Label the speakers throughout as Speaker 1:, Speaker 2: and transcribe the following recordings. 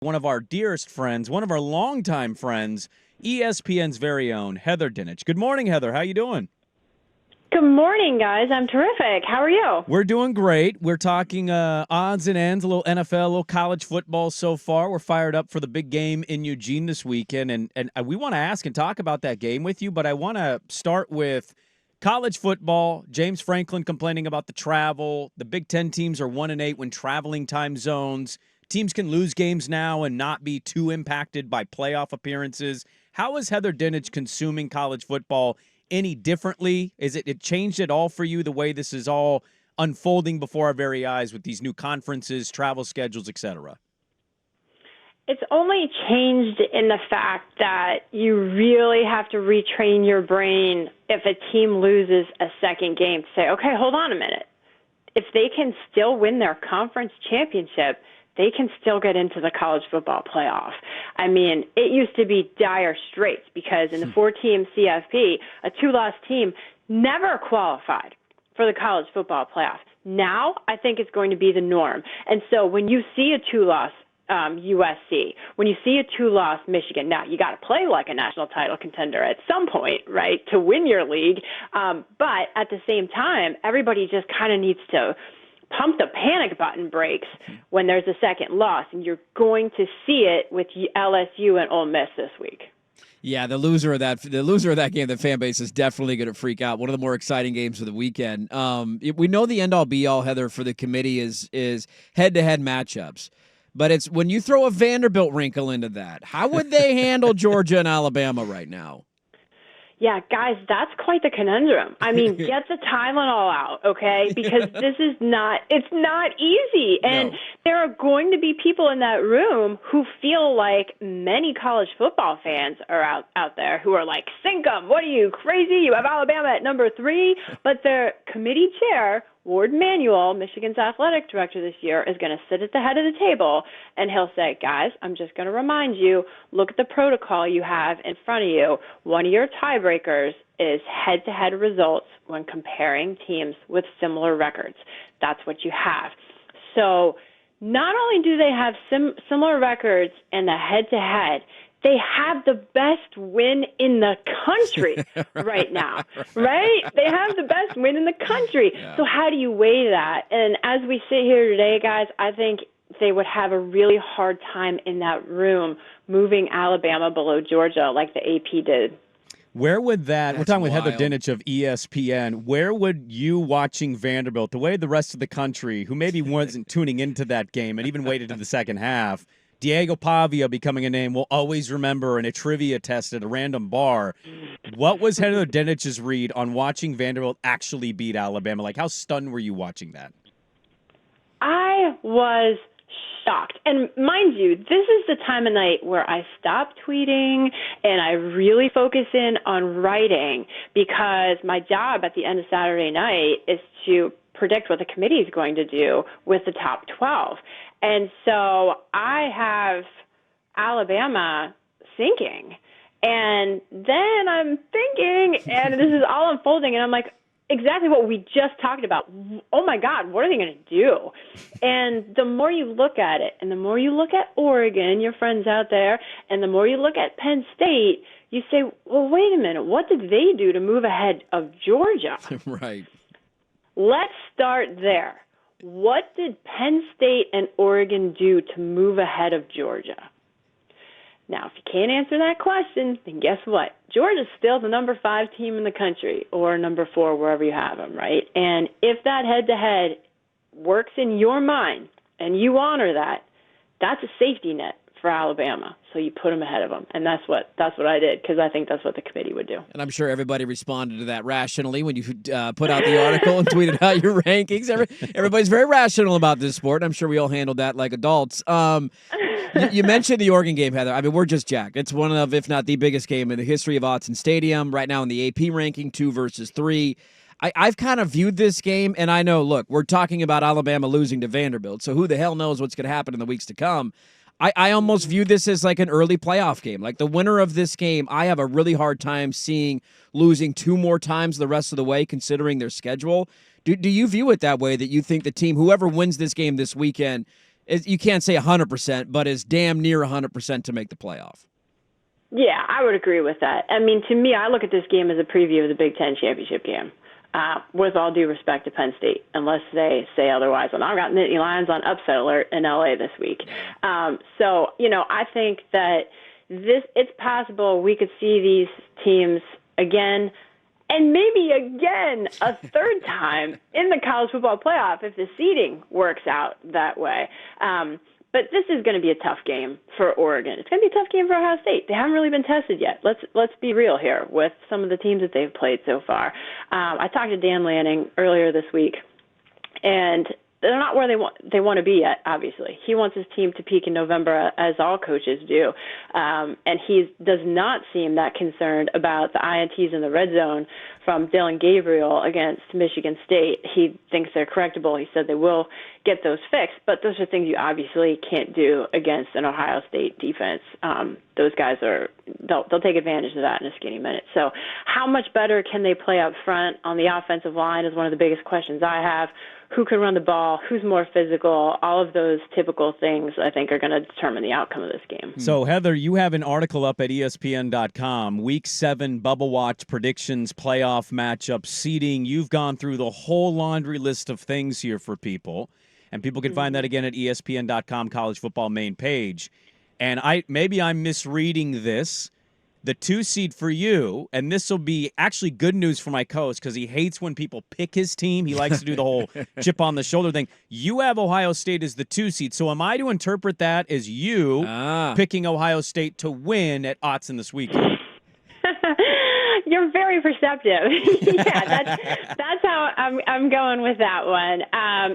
Speaker 1: One of our dearest friends, one of our longtime friends, ESPN's very own Heather Dinich. Good morning, Heather. How you doing?
Speaker 2: Good morning, guys. I'm terrific. How are you?
Speaker 1: We're doing great. We're talking odds and ends, a little NFL, a little college football so far. We're fired up for the big game in Eugene this weekend, and we want to ask and talk about that game with you, but I want to start with college football. James Franklin complaining about the travel. The Big Ten teams are 1-8 when traveling time zones. Teams can lose games now and not be too impacted by playoff appearances. How is Heather Dinich consuming college football any differently? Is it changed at all for you, the way this is all unfolding before our very eyes with these new conferences, travel schedules, etc.?
Speaker 2: It's only changed in the fact that you really have to retrain your brain if a team loses a second game to say, okay, hold on a minute. If they can still win their conference championship, they can still get into the college football playoff. I mean, it used to be dire straits because in the four-team CFP, a two-loss team never qualified for the college football playoff. Now, I think it's going to be the norm. And so when you see a two-loss USC, when you see a two-loss Michigan, now you got to play like a national title contender at some point, right, to win your league. But at the same time, everybody just kind of needs to pump the panic button brakes when there's a second loss, and you're going to see it with LSU and Ole Miss this week.
Speaker 3: Yeah, the loser of that game, the fan base is definitely going to freak out. One of the more exciting games of the weekend. We know the end all be all, Heather, for the committee is head-to-head matchups, but it's when you throw a Vanderbilt wrinkle into that. How would they handle Georgia and Alabama right now?
Speaker 2: Yeah, guys, that's quite the conundrum. I mean, get the Tylenol out, okay? Because it's not easy. And there are going to be people in that room who feel like many college football fans are out there who are like, sink 'em. What are you, crazy? You have Alabama at number 3? But their committee chair, Ward Manuel, Michigan's athletic director this year, is going to sit at the head of the table, and he'll say, guys, I'm just going to remind you, look at the protocol you have in front of you. One of your tiebreakers is head-to-head results when comparing teams with similar records. That's what you have. So not only do they have similar records in the head-to-head, they have the best win in the country right now, right? They have the best win in the country. Yeah. So how do you weigh that? And as we sit here today, guys, I think they would have a really hard time in that room moving Alabama below Georgia like the AP did.
Speaker 1: Where would that, we're talking with
Speaker 3: wild.
Speaker 1: Heather Dinich of ESPN, where would you watching Vanderbilt, the way the rest of the country, who maybe wasn't tuning into that game and even waited to the second half, Diego Pavia becoming a name we'll always remember in a trivia test at a random bar. What was Heather Dinich's read on watching Vanderbilt actually beat Alabama? Like, how stunned were you watching that?
Speaker 2: I was shocked. And mind you, this is the time of night where I stop tweeting and I really focus in on writing, because my job at the end of Saturday night is to predict what the committee is going to do with the top 12. And so I have Alabama sinking. And then I'm thinking, and this is all unfolding, and I'm like, exactly what we just talked about. Oh, my God, what are they going to do? And the more you look at it, and the more you look at Oregon, your friends out there, and the more you look at Penn State, you say, well, wait a minute, what did they do to move ahead of Georgia?
Speaker 3: Right.
Speaker 2: Let's start there. What did Penn State and Oregon do to move ahead of Georgia? Now, if you can't answer that question, then guess what? Georgia's still the number 5 team in the country, or number 4, wherever you have them, right? And if that head-to-head works in your mind and you honor that, that's a safety net for Alabama. So you put them ahead of them. And that's what I did, because I think that's what the committee would do.
Speaker 3: And I'm sure everybody responded to that rationally when you put out the article and tweeted out your rankings. Everybody's very rational about this sport. I'm sure we all handled that like adults. You mentioned the Oregon game, Heather. I mean, we're just jacked. It's one of, if not the biggest game in the history of Autzen Stadium. Right now in the AP ranking, 2 versus 3. I've kind of viewed this game, and I know, look, we're talking about Alabama losing to Vanderbilt, so who the hell knows what's going to happen in the weeks to come. I almost view this as like an early playoff game. Like the winner of this game, I have a really hard time seeing losing 2 more times the rest of the way, considering their schedule. Do you view it that way, that you think the team, whoever wins this game this weekend, you can't say 100%, but is damn near 100% to make the playoff.
Speaker 2: Yeah, I would agree with that. I mean, to me, I look at this game as a preview of the Big Ten championship game. With all due respect to Penn State, unless they say otherwise. And I've got Nittany Lions on upset alert in LA this week. So, I think that it's possible we could see these teams again, and maybe again a third time in the college football playoff if the seeding works out that way. But this is going to be a tough game for Oregon. It's going to be a tough game for Ohio State. They haven't really been tested yet. Let's be real here with some of the teams that they've played so far. I talked to Dan Lanning earlier this week, and they're not where they want to be yet, obviously. He wants his team to peak in November, as all coaches do. And he does not seem that concerned about the INTs in the red zone from Dylan Gabriel against Michigan State. He thinks they're correctable. He said they will get those fixed, but those are things you obviously can't do against an Ohio State defense. Those guys they'll take advantage of that in a skinny minute. So how much better can they play up front on the offensive line is one of the biggest questions I have. Who can run the ball, who's more physical, all of those typical things I think are going to determine the outcome of this game.
Speaker 1: So, Heather, you have an article up at ESPN.com, Week 7 Bubble Watch predictions, playoff matchup, seeding. You've gone through the whole laundry list of things here for people, and people can find that again at ESPN.com college football main page. And maybe I'm misreading this. The 2 seed for you, and this will be actually good news for my co-host because he hates when people pick his team. He likes to do the whole chip on the shoulder thing. You have Ohio State as the 2 seed. So am I to interpret that as you picking Ohio State to win at Autzen this weekend?
Speaker 2: You're very perceptive. Yeah, that's how I'm going with that one.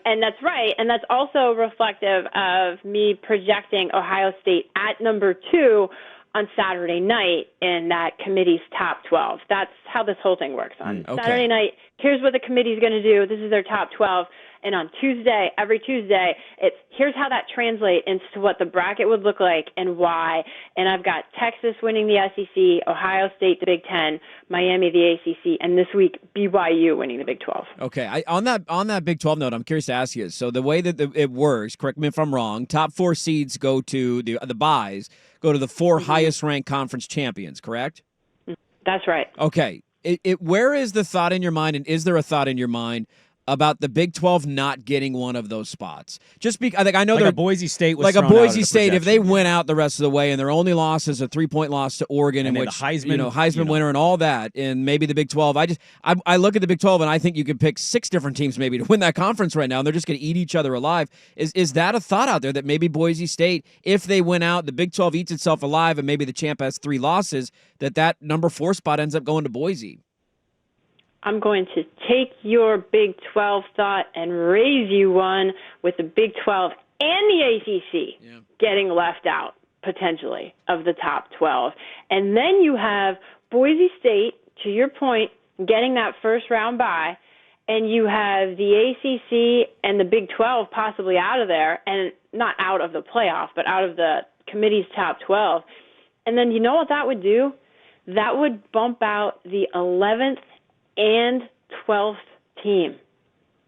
Speaker 2: And that's right. And that's also reflective of me projecting Ohio State at number 2 on Saturday night in that committee's top 12. That's how this whole thing works. On Saturday night, here's what the committee's going to do. This is their top 12. And on Tuesday, every Tuesday, it's here's how that translates into what the bracket would look like and why. And I've got Texas winning the SEC, Ohio State the Big Ten, Miami the ACC, and this week BYU winning the Big 12.
Speaker 3: Okay, on that Big 12 note, I'm curious to ask you. So the way that it works, correct me if I'm wrong, top 4 seeds go to the byes, go to the 4 highest ranked conference champions, correct?
Speaker 2: That's right.
Speaker 3: Okay, where is the thought in your mind, and is there a thought in your mind about the Big 12 not getting one of those spots? Just because I know
Speaker 1: like a Boise State was
Speaker 3: like a
Speaker 1: thrown out
Speaker 3: Boise
Speaker 1: of the
Speaker 3: State if they
Speaker 1: projection.
Speaker 3: went out the rest of the way and their only loss is a 3-point loss to Oregon,
Speaker 1: And
Speaker 3: in
Speaker 1: then
Speaker 3: which
Speaker 1: the Heisman,
Speaker 3: winner and all that, and maybe the Big 12. I look at the Big 12 and I think you could pick 6 different teams maybe to win that conference right now, and they're just going to eat each other alive. Is that a thought out there that maybe Boise State, if they win out, the Big 12 eats itself alive, and maybe the champ has 3 losses, that number 4 spot ends up going to Boise?
Speaker 2: I'm going to take your Big 12 thought and raise you one with the Big 12 and the ACC getting left out, potentially, of the top 12. And then you have Boise State, to your point, getting that first-round bye, and you have the ACC and the Big 12 possibly out of there, and not out of the playoff, but out of the committee's top 12. And then you know what that would do? That would bump out the 11th and 12th team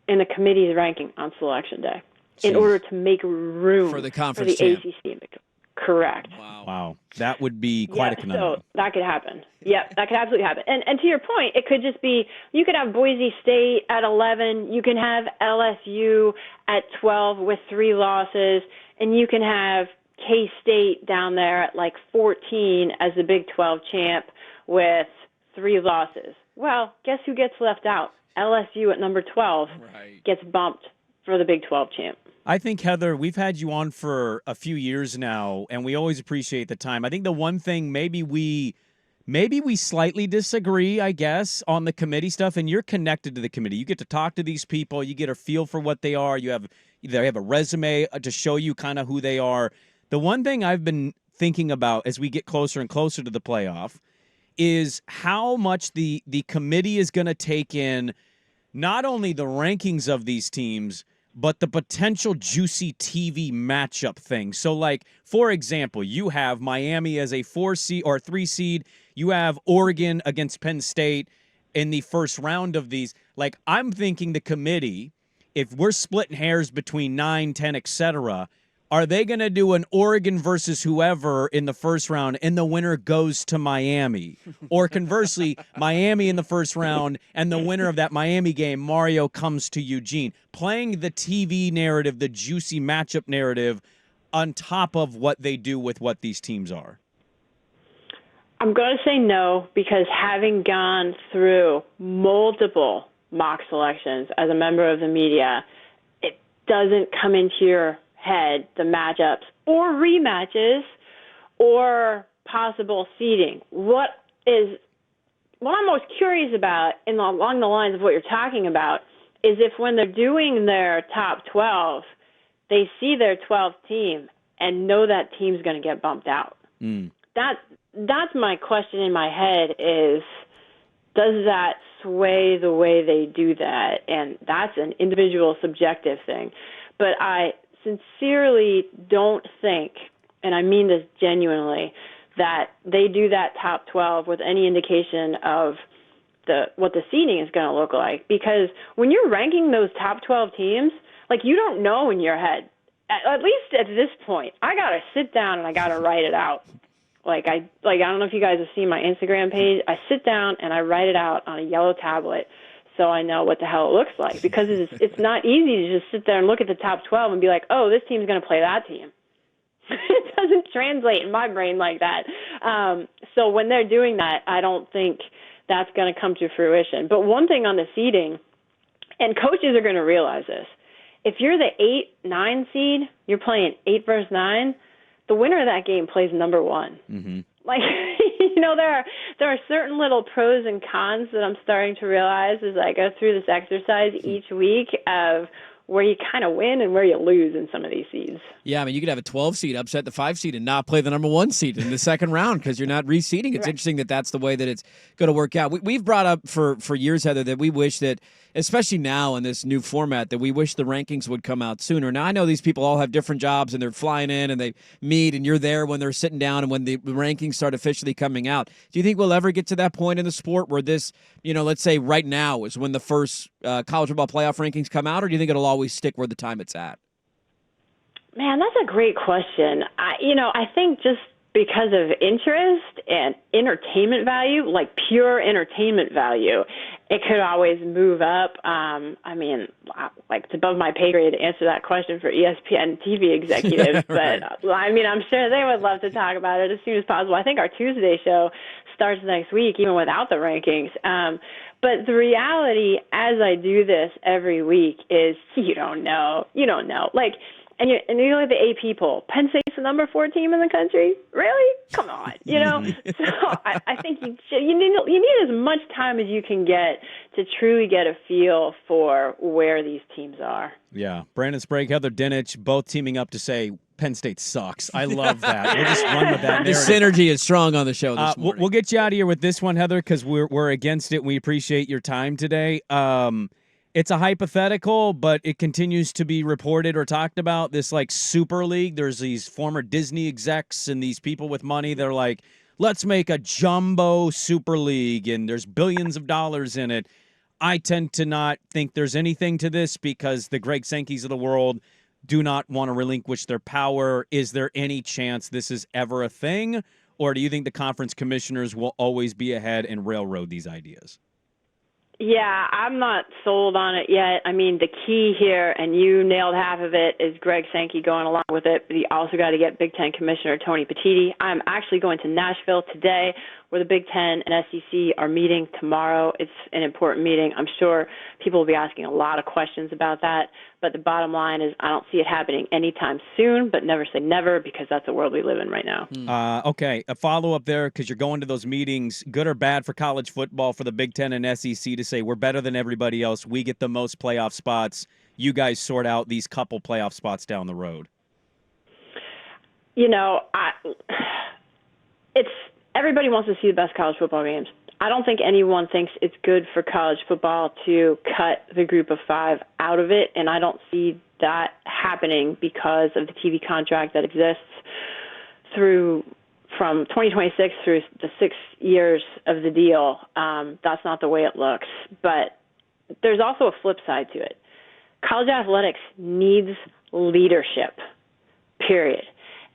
Speaker 2: in the committee's ranking on Selection Day in order to make room
Speaker 3: for the conference
Speaker 2: for the ACC. Correct.
Speaker 1: Wow. That would be quite a conundrum.
Speaker 2: So that could happen. Yep, that could absolutely happen. And to your point, it could just be you could have Boise State at 11, you can have LSU at 12 with 3 losses, and you can have K-State down there at like 14 as the Big 12 champ with 3 losses. Well, guess who gets left out? LSU at number 12 gets bumped for the Big 12 champ.
Speaker 1: I think, Heather, we've had you on for a few years now, and we always appreciate the time. I think the one thing maybe we slightly disagree, I guess, on the committee stuff, and you're connected to the committee. You get to talk to these people. You get a feel for what they are. They have a resume to show you kind of who they are. The one thing I've been thinking about as we get closer and closer to the playoff is how much the committee is going to take in not only the rankings of these teams, but the potential juicy TV matchup thing. So, like, for example, you have Miami as a 4 seed or 3 seed. You have Oregon against Penn State in the first round of these. Like, I'm thinking the committee, if we're splitting hairs between 9, 10, etc., Are they going to do an Oregon versus whoever in the first round and the winner goes to Miami? Or conversely, Miami in the first round and the winner of that Miami game, Mario, comes to Eugene? Playing the TV narrative, the juicy matchup narrative on top of what they do with what these teams are.
Speaker 2: I'm going to say no, because having gone through multiple mock selections as a member of the media, it doesn't come into your head the matchups or rematches or possible seeding. What I'm most curious about, along the lines of what you're talking about, is if when they're doing their top 12, they see their 12th team and know that team's going to get bumped out. That's my question in my head is, does that sway the way they do that? And that's an individual subjective thing. But I sincerely don't think, and I mean this genuinely, that they do that top 12 with any indication of what the seeding is going to look like. Because when you're ranking those top 12 teams, like, you don't know in your head, at least at this point. I got to sit down and I got to write it out. I don't know if you guys have seen my Instagram page. I sit down and I write it out on a yellow tablet so I know what the hell it looks like, because it's not easy to just sit there and look at the top 12 and be like, oh, this team's going to play that team. It doesn't translate in my brain like that. So when they're doing that, I don't think that's going to come to fruition. But one thing on the seeding, and coaches are going to realize this, if you're the 8-9 seed, you're playing 8 versus 9, the winner of that game plays number 1.
Speaker 1: Mm-hmm.
Speaker 2: There are certain little pros and cons that I'm starting to realize as I go through this exercise each week of where you kind of win and where you lose in some of these seeds.
Speaker 3: Yeah, I mean, you could have a 12 seed upset the 5 seed and not play the number 1 seed in the second round because you're not reseeding. It's interesting that that's the way that it's going to work out. We've brought up for years, Heather, that we wish that, especially now in this new format, that we wish the rankings would come out sooner. Now, I know these people all have different jobs and they're flying in and they meet and you're there when they're sitting down and when the rankings start officially coming out. Do you think we'll ever get to that point in the sport where this, let's say right now is when the first college football playoff rankings come out, or do you think it'll always stick where the time it's at?
Speaker 2: Man, that's a great question. I think just because of interest and entertainment value, like pure entertainment value, it could always move up. It's above my pay grade to answer that question for ESPN TV executives,
Speaker 3: Right.
Speaker 2: but I'm sure they would love to talk about it as soon as possible. I think our Tuesday show starts next week, even without the rankings. But the reality, as I do this every week, is you don't know. And you look at the AP poll. Penn State's the number 4 team in the country? Really? Come on, So I think you need as much time as you can get to truly get a feel for where these teams are.
Speaker 1: Yeah, Brandon Sprague, Heather Dinich, both teaming up to say Penn State sucks. I love that. We'll just run with that narrative.
Speaker 3: The synergy is strong on the show this morning.
Speaker 1: We'll get you out of here with this one, Heather, because we're against it. We appreciate your time today. It's a hypothetical, but it continues to be reported or talked about, this super league. There's these former Disney execs and these people with money. They're like, let's make a jumbo super league, and there's billions of dollars in it. I tend to not think there's anything to this because the Greg Sankeys of the world do not want to relinquish their power. Is there any chance this is ever a thing, or do you think the conference commissioners will always be ahead and railroad these ideas?
Speaker 2: Yeah, I'm not sold on it yet. I mean, the key here, and you nailed half of it, is Greg Sankey going along with it. But you also got to get Big Ten Commissioner Tony Petitti. I'm actually going to Nashville today, where the Big Ten and SEC are meeting tomorrow. It's an important meeting. I'm sure people will be asking a lot of questions about that. But the bottom line is I don't see it happening anytime soon, but never say never, because that's the world we live in right now.
Speaker 1: Okay, a follow-up there, because you're going to those meetings, good or bad for college football, for the Big Ten and SEC to say we're better than everybody else, we get the most playoff spots, you guys sort out these couple playoff spots down the road?
Speaker 2: Everybody wants to see the best college football games. I don't think anyone thinks it's good for college football to cut the group of 5 out of it, and I don't see that happening because of the TV contract that exists from 2026 through the 6 years of the deal. That's not the way it looks. But there's also a flip side to it. College athletics needs leadership, period.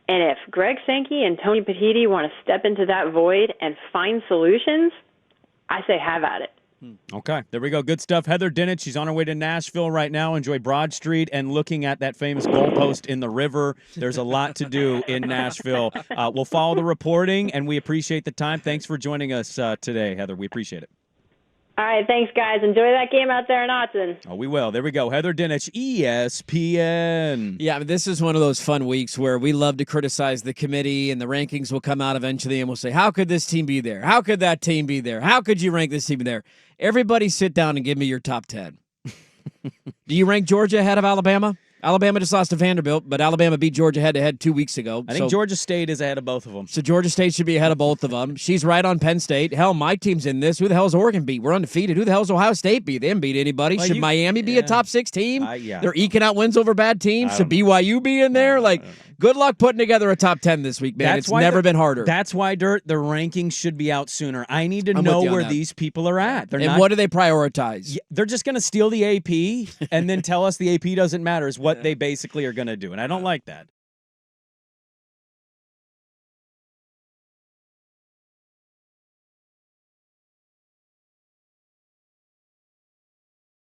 Speaker 2: And if Greg Sankey and Tony Petitti want to step into that void and find solutions, I say have at it.
Speaker 1: Okay, there we go. Good stuff. Heather Dinich, she's on her way to Nashville right now. Enjoy Broad Street and looking at that famous goalpost in the river. There's a lot to do in Nashville. We'll follow the reporting, and we appreciate the time. Thanks for joining us today, Heather. We appreciate it.
Speaker 2: All right, thanks, guys. Enjoy that game out there in Autzen.
Speaker 1: Oh, we will. There we go. Heather Dinich, ESPN.
Speaker 3: Yeah, I mean, this is one of those fun weeks where we love to criticize the committee, and the rankings will come out eventually, and we'll say, how could this team be there? How could that team be there? How could you rank this team there? Everybody sit down and give me your top 10. Do you rank Georgia ahead of Alabama? Alabama just lost to Vanderbilt, but Alabama beat Georgia head-to-head 2 weeks ago.
Speaker 1: I think Georgia State is ahead of both of them.
Speaker 3: So Georgia State should be ahead of both of them. She's right on Penn State. Hell, my team's in this. Who the hell is Oregon beat? We're undefeated. Who the hell is Ohio State beat? They didn't beat anybody. Should Miami be a top 6 team?
Speaker 1: Yeah.
Speaker 3: They're eking out wins over bad teams. Should BYU be in there? Good luck putting together a top 10 this week, man. It's never been harder.
Speaker 1: That's why, Dirt, the rankings should be out sooner. I need to know where these people are at.
Speaker 3: What do they prioritize?
Speaker 1: They're just going to steal the AP and then tell us the AP doesn't matter is what they basically are going to do. And I don't like that.